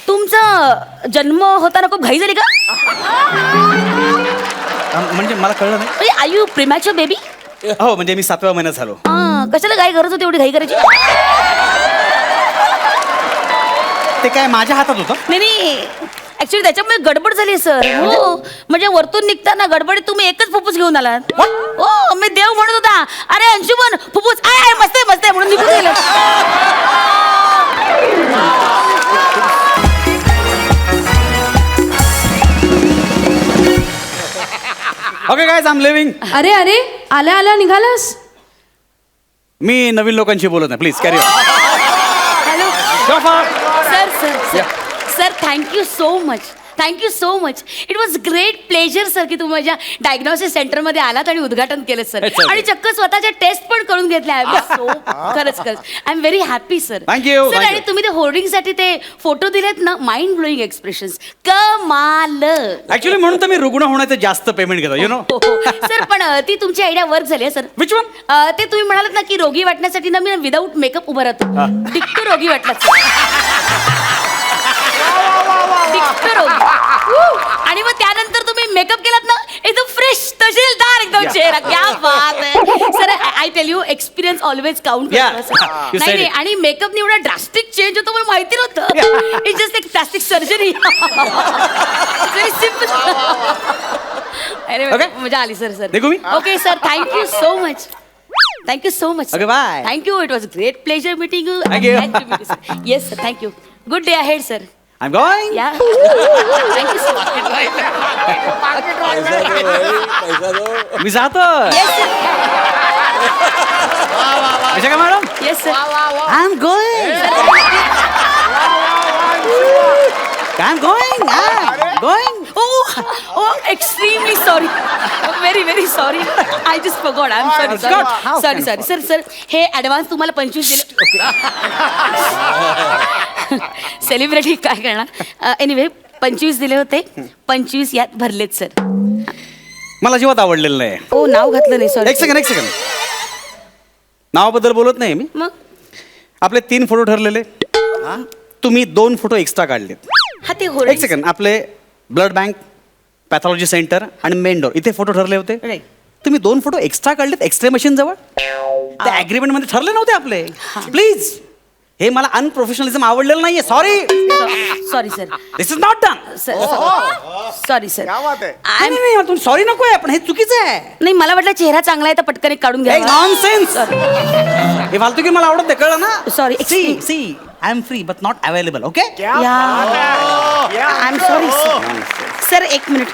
तुमचा जन्म होताना खूप घाई झाली का? म्हणजे मला कळलं नाही. म्हणजे आय यू प्रिमॅच्युअर बेबी? हो म्हणजे मी 7व्या महिन्यात झालो. कशाला घाई गरज होती एवढी घाई करायची? ते काय माझ्या हातात होतं. नाही ऍक्च्युली त्याच्यामुळे गडबड झाली सर. हो म्हणजे वरतून निघताना गडबडीत तुम्ही एकच फुफ्फुस घेऊन आलात. हो मी देव म्हणत होता अरे अंशुमन फुफ्फुस आहे मस्त आहे मस्त आहे म्हणून निघून गेलो. Okay guys I am leaving. अरे अरे आल्या आल्या निघालास. मी नवीन लोकांशी बोलत नाही. Please carry on. Hello sir sir sir sir thank you so much. It was great pleasure sir की तुम्ही माझ्या डायग्नोसिस सेंटरमध्ये आलात आणि उद्घाटन केलं सर. आणि चक्क स्वतःच्या टेस्ट पण करून घेतल्या. खरंच I am very happy sir. Thank you. Sir आणि तुम्ही ते होर्डिंगसाठी ते फोटो दिलेत ना माइंड ब्लोईंग एक्सप्रेशन्स कमाल. ऍक्च्युली म्हणून तर मी रुग्ण होण्याचं जास्त पेमेंट घेतो यु नो. सर पण ती तुमची आयडिया वर्क झाली आहे सर. Which one? ते तुम्ही म्हणालात ना की रोगी वाटण्यासाठी ना मी विदाऊट मेकअप उभं राहतो. दिक्क रोगी वाटलात आणि मग त्यानंतर तुम्ही मेकअप केलात ना एकदम फ्रेश तहसीलदार एकदम चेहरा. क्या बात आहे sir. I tell you experience always count. नाही आणि मेकअप एवढा ड्रास्टिक चेंज होतो मला माहिती नव्हतं. इट्स जस्ट एक प्लास्टिक सर्जरी. Very simple. अरे मजा आली सर. देखू मी. Okay sir thank you so much. Okay, bye. Thank you. It was great pleasure meeting you. Thank you. Yes sir thank you. Good day ahead sir. I'm going. Yeah. Thank you so much. मी जातो. Yes, sir. कशा का madam? Yes, sir. I'm going. I'm going. Oh, extremely sorry. Very, very sorry. I just forgot. I'm sorry. Forgot? How Sorry, can sorry. Sir, हे advance तुम्हाला 25 दिले. Celebrity काय करणार. Anyway 25 दिले होते. 25 यात भरलेत सर. मला अजिबात आवडलेलं नाही. ओ नाव घातलं नाही सॉरी. एक सेकंड. नावाबद्दल बोलत नाही मी. मग आपले 3 फोटो ठरलेले. तुम्ही 2 फोटो एक्स्ट्रा काढलेत. हा ते हो. एक सेकंड. आपले ब्लड बँक, पॅथॉलॉजी सेंटर आणि मेन डोर इथे फोटो ठरले होते. Right. तुम्ही 2 फोटो एक्स्ट्रा काढलेत एक्स्ट्रा मशीन जवळ. ते ऍग्रीमेंट मध्ये ठरले नव्हते आपले. प्लीज हे मला अनप्रोफेशनलिझम आवडलेलं नाहीये. Sorry sir. This is not done. Sorry sir. नाही तुम्ही सॉरी नको आहे पण हे चुकीचं आहे. नाही मला वाटलं चेहरा चांगला आहे तर पटकन एक काढून घ्या. नॉनसेन्स. हे फालतू की मला आवडत नाही कळलं ना. Sorry, see I am free but not available. Okay. I am sorry sir. एक मिनिट.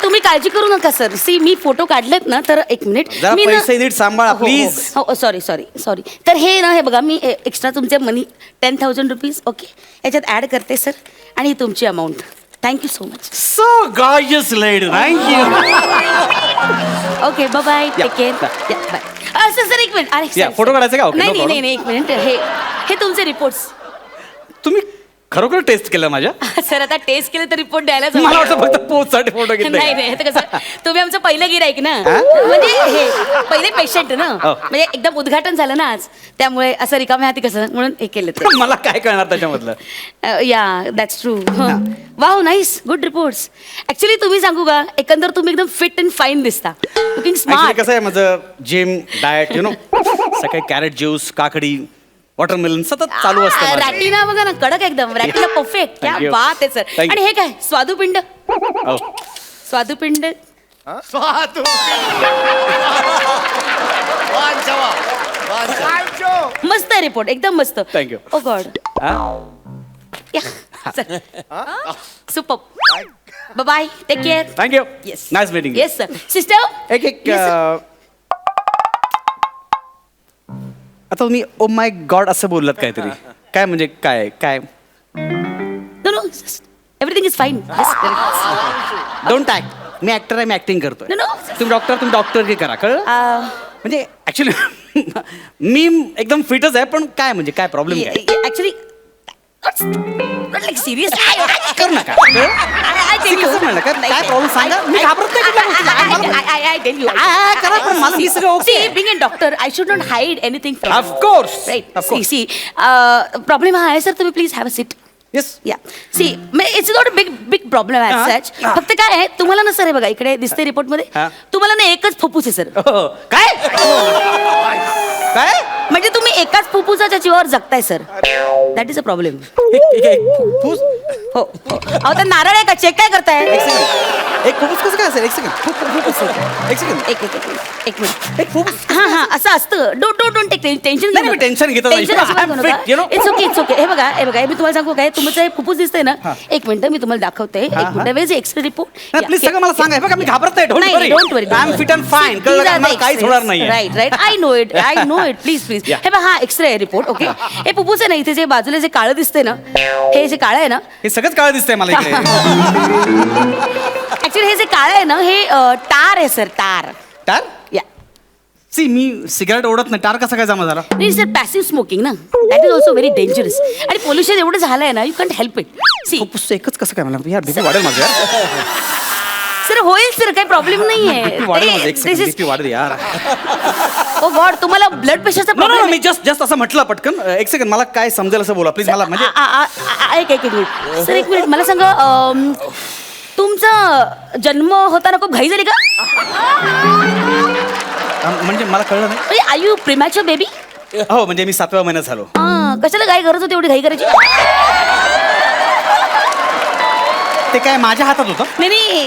तुम्ही काळजी करू नका सर. मी फोटो काढलेत ना तर एक मिनिट. जरा मी पैसे नीट सांभाळा प्लीज. हो सॉरी. तर हे ना हे बघा मी एक्स्ट्रा तुमचे मनी 10,000 रुपीज ओके याच्यात ऍड करते सर आणि ही तुमची amount. Thank you so much. So gorgeous lady. Thank you. Okay bye take care. Bye. Sir एक मिनिट. अरे फोटो काढायचे का? ओके. नाही एक मिनिट. हे तुमचे रिपोर्ट्स. तुम्ही खरोखर टेस्ट केलं माझ्या. सर आता टेस्ट केलं तर रिपोर्ट द्यायला मला वाटतं फक्त पोस्टसाठी फोटो घेतले. नाही आता कसं तुम्ही आमचं पहिलं गिराईक ना म्हणजे हे पहिले पेशंट ना म्हणजे एकदम उद्घाटन झालं ना आज त्यामुळे असं रिकाम्या हाती कसं म्हणून हे केलं. मला काय कळणार त्याच्यामधलं. या that's true. Wow nice good reports. Actually तुम्ही सांगू का एकंदर तुम्ही एकदम फिट अँड फाईन दिसता. Looking smart. कसं आहे माझं जिम डाएट यु नो सकाळी कॅरेट ज्यूस काकडी वॉटरमेलन सतत चालू असतं. रॅटिना बघा ना कडक एकदम. रॅटिना परफेक्ट. क्या बात आहे सर. आणि हे काय स्वादुपिंड. स्वादुपिंड. मस्त आहे रिपोर्ट एकदम मस्त. Thank you. Oh God. Super. Bye take care. Thank you. Yes nice meeting. Yes sir. Sister एक आता तुम्ही ओ माय गॉड असं बोललात काहीतरी. काय म्हणजे काय know everything is fine. Don't act. Me actor आहे. मी ऍक्टिंग करतोय. नो तुम्ही डॉक्टर की करा कळलं. म्हणजे ऍक्च्युली मी एकदम फिटच आहे पण काय म्हणजे काय प्रॉब्लेम काय ऍक्च्युली लाईक सिरियस करू नका. I See, कसं म्हणलं का? काय problem सांगा? मी घाबरत नाही कुठल्या गोष्टीला. I tell you. करा, पण मला हे सगळं okay. See, being a doctor, I should not hide anything from Of you. course. Right. Of course. See, problem हा आहे सर, तुम्ही please have a seat. Yes. या see it's not a big problem as such. फक्त काय आहे, तुम्हाला ना sir हे बघा इकडे दिसते रिपोर्ट मध्ये, हा. तुम्हाला ना एकच फुफ्फुस आहे सर. हो. काय काय म्हणजे तुम्ही एकाच फुफ्फुसाच्या जीवावर जगताय sir. That is a problem. फुफ्फुस हो अहो तर नारळ आहे का, चेक काय करताय? एक सेकंड. एक फुफ्फुस कसं काय असेल? एक सेकंड. एक सेकंड. एक मिनिट. एक फुफ्फुस हा असं असतं. Don't take tension. नाही, मी tension घेतच नाही. I'm fit, you know. It's okay. हे बघा मी तुम्हाला सांगू काय, तुमचं हे फुफ्फुस दिसतंय ना, एक मिनिट मी तुम्हाला दाखवते. एक मिनिट वेज एक्सरे रिपोर्ट. प्लीज सगळं मला सांगा. हे बघा मी घाबरत नाही. Don't worry. I am fit and fine. कळलं का? मला काहीच होणार नाही. Right I know it please. हे बघा हा एक्सरे रिपोर्ट. ओके हे फुफ्फुस आहे ना, इथे जे बाजूला जे काळं दिसतंय ना, हे जे काळं आहे ना, हे सगळंच काळ दिसतंय मला इकडे. ऍक्च्युली हे जे काळं आहे ना, हे टार आहे सर. टार. या सी मी सिगारेट ओढत नाही. टार कसा काय जमा झाला? नाही सर, पॅसिव्ह स्मोकिंग ना, that is also very dangerous. आणि पोल्युशन एवढं झालंय ना, you can't help it. See फुफ्फुस एकच कसं काय मला यार बीपी वाढेल माझं यार. सर होईल सर, काही प्रॉब्लेम नाहीये. बीपी वाढेल माझं. एक सेकंड बीपी वाढेल यार. ओ गॉड, तुम्हाला ब्लड प्रेशरचा नो प्रॉब्लेम? मी जस्ट असं म्हटलं पटकन. एक सेकंड मला काय समजेल असं बोला प्लीज. मला म्हणजे एक मिनिट सर, एक मिनिट मला सांगा, तुमचा जन्म होताना खूप घाई झाली का? म्हणजे मला कळलं नाही. Are you premature baby? हो म्हणजे मी 7व्या महिन्यात झालो. कशाला घाई गरज होती एवढी घाई करायची? ते काय माझ्या हातात होतं? नाही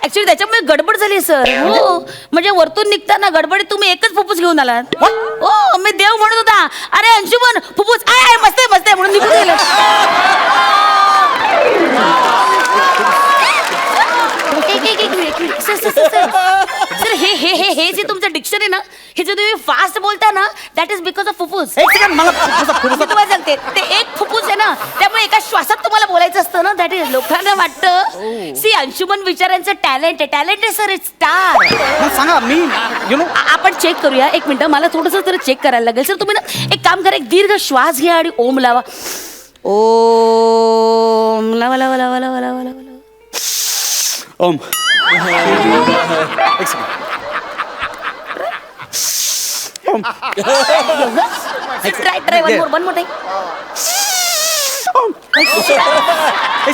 ऍक्च्युली त्याच्यामुळे गडबड झाली सर. हो म्हणजे वरतून निघताना गडबडीत तुम्ही एकच फुफ्फुस घेऊन आलात. हो मी देव म्हणत होता, अरे अंशुमन फुफ्फुस आहे मस्त आहे म्हणून निघून गेलं. एक मिनिट सर हे जे तुमचं डिक्शन आहे ना, हे जे तुम्ही फास्ट बोलताय ना, दॅट इज बिकॉज ऑफ फुफ्फुस. एक सेकंड मला मी तुम्हाला सांगते, ते एक फुफ्फुस आहे ना, त्यामुळे एका श्वासात तुम्हाला बोलायचं असतं ना. दॅट इज लोकांना वाटतं. सी अंशुमन विचारांचं टॅलेंट आहे सर. It's star. सांगा मी यु नो. आपण चेक करूया. एक मिनिट मला थोडंसं जरा चेक करायला लागेल सर. तुम्ही ना एक काम करा, एक दीर्घ श्वास घ्या आणि ओम लावा. ओम लावा लावा लावा लावा लावा लावा. ओम. एक second. Om. Try one more time. एक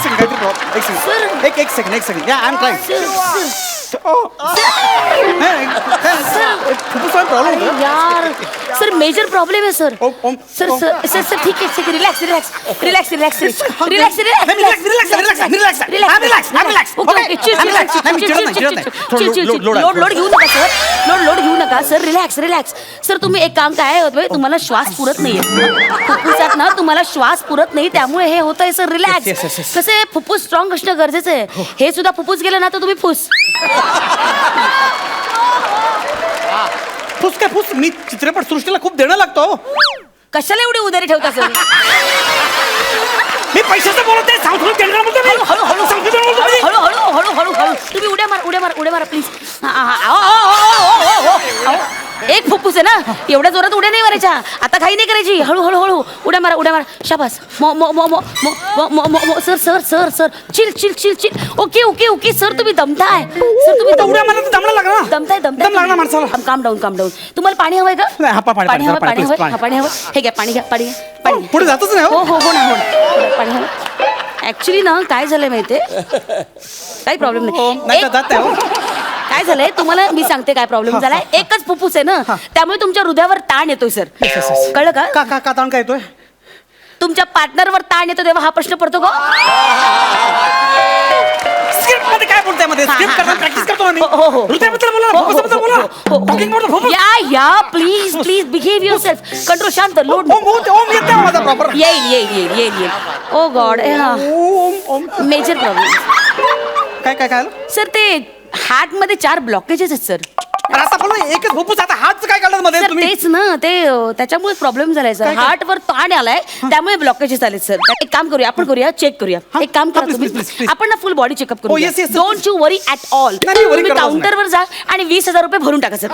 सेकंड काहीतरी प्रॉब्लेम. एक second yeah I am trying. Problem यार सर, मेजर प्रॉब्लेम आहे सर. सर ठीक आहे. रिलॅक्स. लोड घेऊ नका सर. रिलॅक्स. सर तुम्ही एक काम काय होत, तुम्हाला श्वास पुरत नाहीये फुफ्फुसात ना, तुम्हाला श्वास पुरत नाही, त्यामुळे हे होत आहे सर. रिलॅक्स. कसं आहे, फुफ्फुस स्ट्रॉंग असणं गरजेचं आहे. हे सुद्धा फुफ्फुस गेलं ना तर तुम्ही फुस. फुस मी चित्रपट सृष्टीला खूप देणं लागतो. कशाला एवढी उधारी ठेवता सर? मी पैशाचं बोलत आहे. हळू तुम्ही उड्या मारा प्लीज. एक फुफ्फुस आहे ना, एवढ्या जोरात उड्या नाही मारायच्या. आता काही नाही करायची. हळू उड्या मारा. शाबास. Sir chill. ओके सर, तुम्ही दमताय. उड्या मारला तर दमला लागला. दम लागणार माणसाला. काम डाऊन. तुम्हाला पाणी हवंय का? नाही, पाणी हवं. हे घ्या, पाणी घ्या. पुढे जातच नाही. हो ना पाणी हवं. ऍक्च्युली ना काय झालंय माहितीये, काही प्रॉब्लेम नाही. काय झालंय तुम्हाला मी सांगते काय प्रॉब्लेम झालाय. एकच फुफ्फुस आहे ना, त्यामुळे तुमच्या हृदयावर ताण येतोय सर. कळलं का? का ताण काय येतोय? तुमच्या पार्टनरवर ताण येतो तेव्हा हा प्रश्न पडतो का? स्क्रिप्ट मध्ये काय बोलताय? मध्ये स्क्रिप्ट करताना प्रॅक्टिस करतो ना मी. हो. हृदयाबद्दल बोला, फुफ्फुसाबद्दल बोला. या प्लीज बिहेव युअरसेल्फ. कंट्रोल. शांत. लोड. ओम येते माझा प्रॉपर. येईल. Oh God. Major problem. काय सर ते हार्ट मध्ये 4 ब्लॉकेजेस आहेत सर. आता बोला एकच फुफ्फुस. आता हातच काय काढलं मध्ये तुम्ही? तेच ना, ते त्याच्यामुळे प्रॉब्लेम झालाय सर. हार्ट वर ताण आलाय, त्यामुळे ब्लॉकेजेस आले सर. एक काम करूया, आपण चेक करूया. एक काम करा तुम्ही, आपण ना फुल बॉडी चेकअप करूया. Don't you worry at all. तुम्ही काउंटरवर जा आणि 20,000 रुपये भरून टाका सर.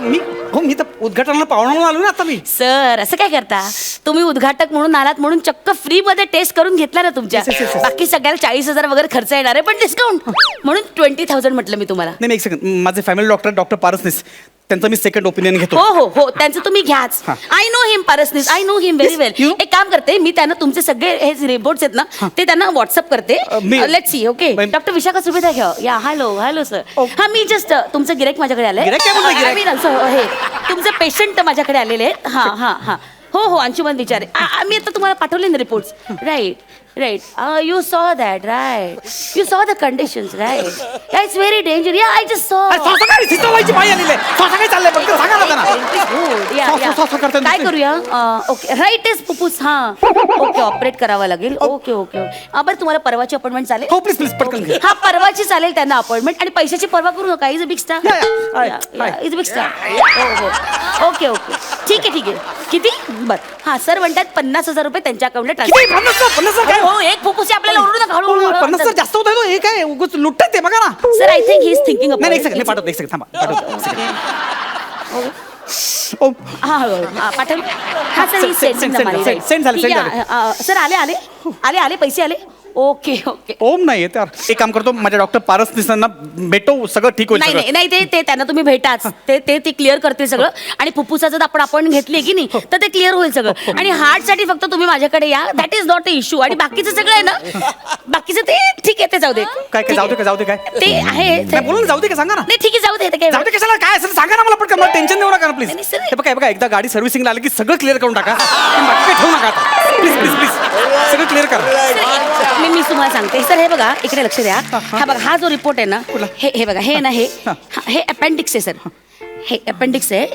मी हो मी तर उद्घाटनाला पाहुणा आलो ना आता मी. सर असं काय करता तुम्ही उद्घाटक म्हणून आलात म्हणून चक्क फ्री मध्ये टेस्ट करून घेतला ना तुमच्या. Yes. बाकी सगळ्याला 40,000 वगैरे खर्च येणार आहे पण डिस्काउंट म्हणून 20,000 म्हटलं मी तुम्हाला. नाही एक सेकंड, माझे फॅमिली डॉक्टर पारसनीस त्यांचं मी सेकंड ओपिनियन घेतो. हो त्यांचं तुम्ही घ्याच. I know him Parasnis, I know him very Yes, well. you know? एक काम करते मी त्यांना तुमचे सगळे हे रिपोर्ट्स आहेत ना ते त्यांना व्हॉट्सअप करते. Let's see. Okay doctor Vishakha Subheda घ्या. Yeah hello sir. हा मी जस्ट तुमचं गिराईक माझ्याकडे आलंय. गिऱ्हाईक काय बोलतोय, गिऱ्हाईक? हे तुमचे पेशंट माझ्याकडे आलेले आहेत. हा हो अंशुमन विचारे. मी आता तुम्हाला पाठवले ना reports. Right you saw that right you saw the conditions right. It's very danger. Yeah I just saw. काय करूया. ओके राईट इज फुफ्फुस. ओके ऑपरेट करावं लागेल. ओके बरं तुम्हाला परवाची अपॉइंटमेंट चालेल. हो प्लीज पटकन घ्या. हा परवाची चालेल त्यांना अपॉइंटमेंट. आणि पैशाची पर्वा करू नका. Is a big star. Is a big star. हो ओके ठीक आहे किती बरं. हा सर म्हणतात 50,000 रुपये त्यांच्या अकाउंटला ट्रान्सफर. हो एक फुफ्फुस आपल्याला ओरडू नका. हळूहळू 50 जास्त होत आहे. हे काय उगाच लुटतात ते बघा ना. Sir I think he is thinking नाही एक सेकंड पाठवतो. एक सेकंड थांबा पाठवलं. हा सर Send झालं. सर आले पैसे आले. ओके ओम नाही येत यार. एक काम करतो माझ्या डॉक्टर पारसनीसांना भेटो सगळं ठीक होईल. नाही ते त्यांना तुम्ही भेटाच. ते क्लिअर करतील सगळं. आणि फुफ्फुसाचं आपण अपॉइंटमेंट घेतली की नाही तर ते क्लिअर होईल सगळं. आणि हार्टसाठी फक्त तुम्ही माझ्याकडे या. That is not a issue. आणि बाकीचं सगळं आहे ना बाकीचं ते ठीक आहे. ते जाऊ दे. काय जाऊ दे काय ते आहे. बोला ना जाऊ दे का सांगा ना. नाही ठीक आहे जाऊ दे. जाऊ दे कशाला काय असेल सांगा ना मला पटकन. मला टेन्शन देऊ नका प्लीज. नाही, sir. हे बघा एकदा गाडी सर्व्हिसिंगला आली की सगळं क्लिअर करून टाका. बाकी काही ठेवू नका प्लीज सगळं क्लिअर करा. मी तुम्हाला सांगते सर. हे बघा इकडे लक्ष द्या. हा बघा हा जो रिपोर्ट आहे ना हे बघा हे ना हे अपेंडिक्स आहे सर. हे अपेंडिक्स आहे.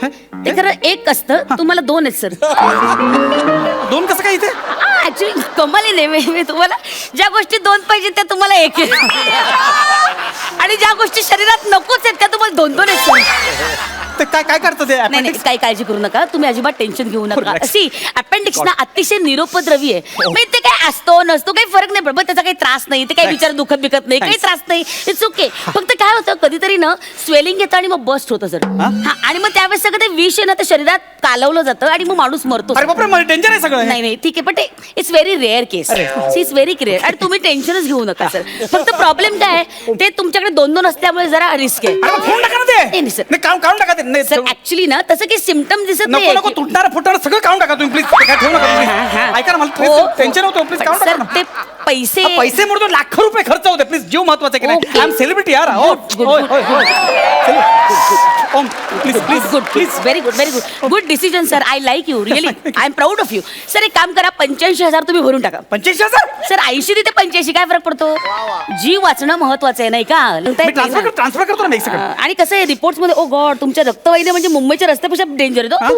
ते खरं एक असतं तुम्हाला 2 आहेत सर. 2 कसं काय इथे. ऍक्च्युली कमाली नाही मी तुम्हाला ज्या गोष्टी 2 पाहिजे त्या तुम्हाला 1 आहे. आणि ज्या गोष्टी शरीरात नकोच आहेत त्या तुम्हाला 2 आहेत सर. ते काय करतं ते नाही काही काळजी करू नका. तुम्ही अजिबात टेन्शन घेऊ नका. सी अपेंडिक्स ना अतिशय निरुपद्रवी आहे. म्हणजे ते काय असतो नसतो काही फरक नाही पडत. त्याचा काही त्रास नाही. ते काही विचार दुखत बिकत नाही. काही त्रास नाही. It's okay. फक्त काय होतं कधीतरी ना स्वेलिंग येतं आणि मग बस्ट होतं सर. आणि मग त्यावेळेस सगळं ते विष आहे ना ते शरीरात कालवलं जातं आणि मग माणूस मरतो. अरे बापरे मला डेंजर आहे सगळं. नाही ठीक आहे पण ते it's very rare case. It's very rare. आणि तुम्ही टेन्शनच घेऊ नका सर. फक्त प्रॉब्लेम काय आहे ते तुमच्याकडे 2 असल्यामुळे जरा रिस्क आहे. फोन टाका ना ते. सर नाही काढून टाका ते. सर ऍक्च्युली ना तसं काही सिम्पटम दिसत नाही. नको तुटणार फुटणार सगळं काढून टाका तुम्ही प्लीज. काय ठेवू नका. ऐका ना मला टेन्शन होतं प्लीज काढून टाका सर ना. ते पैसे मोडतो लाखो रुपये खर्च होते प्लीज. जीव महत्वाचा की नाही. आय एम सेलिब्रिटी यार. Om please good very good decision sir. I like you really. I am proud of you. Sir एक काम करा 85,000 तुम्ही भरून टाका. 85,000 सर 80 ते 85 काय फरक पडतो. जीव वाचणं महत्वाचं आहे नाही का. ट्रान्सफर करतो ना एक सेकंड. आणि कसं आहे रिपोर्ट्स मध्ये ओ गॉड तुमच्या रक्तवाहिन्या म्हणजे मुंबईच्या रस्त्यापेक्षा डेंजर आहे.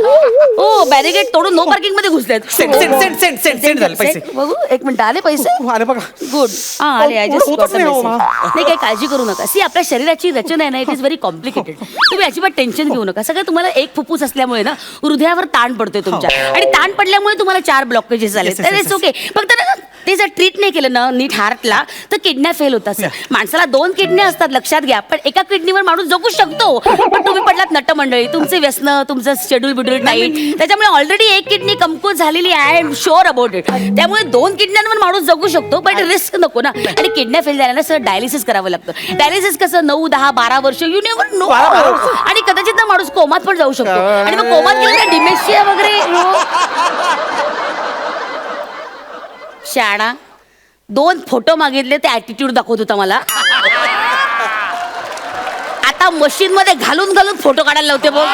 ओ बॅरिगेट तोडून नो पार्किंग मध्ये घुसलेत. सेंड झाले पैसे. बघू 1 मिनिट आले पैसे. आले बघा. गुड. आले. आय जस्ट होतच नाही. नाही काही काळजी करू नका. सी आपल्या शरीराची रचना आहे ना इट इज व्हेरी कॉम्प्लिकेटेड. तुम्ही अजिबात टेन्शन घेऊ नका. सगळं तुम्हाला एक फुफ्फुस असल्यामुळे ना हृदयावर ताण पडतोय तुमच्या. आणि ताण पडल्यामुळे तुम्हाला 4 ब्लॉकेजेस झाले. तर इट्स ओके. फक्त ना ते जर ट्रीट नाही केलं ना नीट हार्टला तर किडन्या फेल होतात. माणसाला 2 किडन्या असतात लक्षात घ्या. पण एका किडनीवर माणूस जगू शकतो. पण तुम्ही पडलात नटमंडळी तुमचे व्यसन तुमचं शेड्यूल बिड्यूल टाईट त्याच्यामुळे ऑलरेडी 1 किडनी कमकुवत झालेली आहे. I am sure about it. त्यामुळे 2 किडन्यांवर माणूस जगू शकतो पण रिस्क नको ना. आणि किडन्या फेल झाल्यानं सर डायलिसिस करावं लागतं. डायलिसिस कसं 9, 10, 12 वर्ष यू नेवर नो. आणि कदाचित ना माणूस कोमात पण जाऊ शकतो. आणि मग कोमात गेलं तर डिमेन्शिया वगैरे. शाणा 2 फोटो मागितले ते ऍटिट्यूड दाखवत होता मला. आता मशीन मध्ये घालून फोटो काढायला लावते बघ.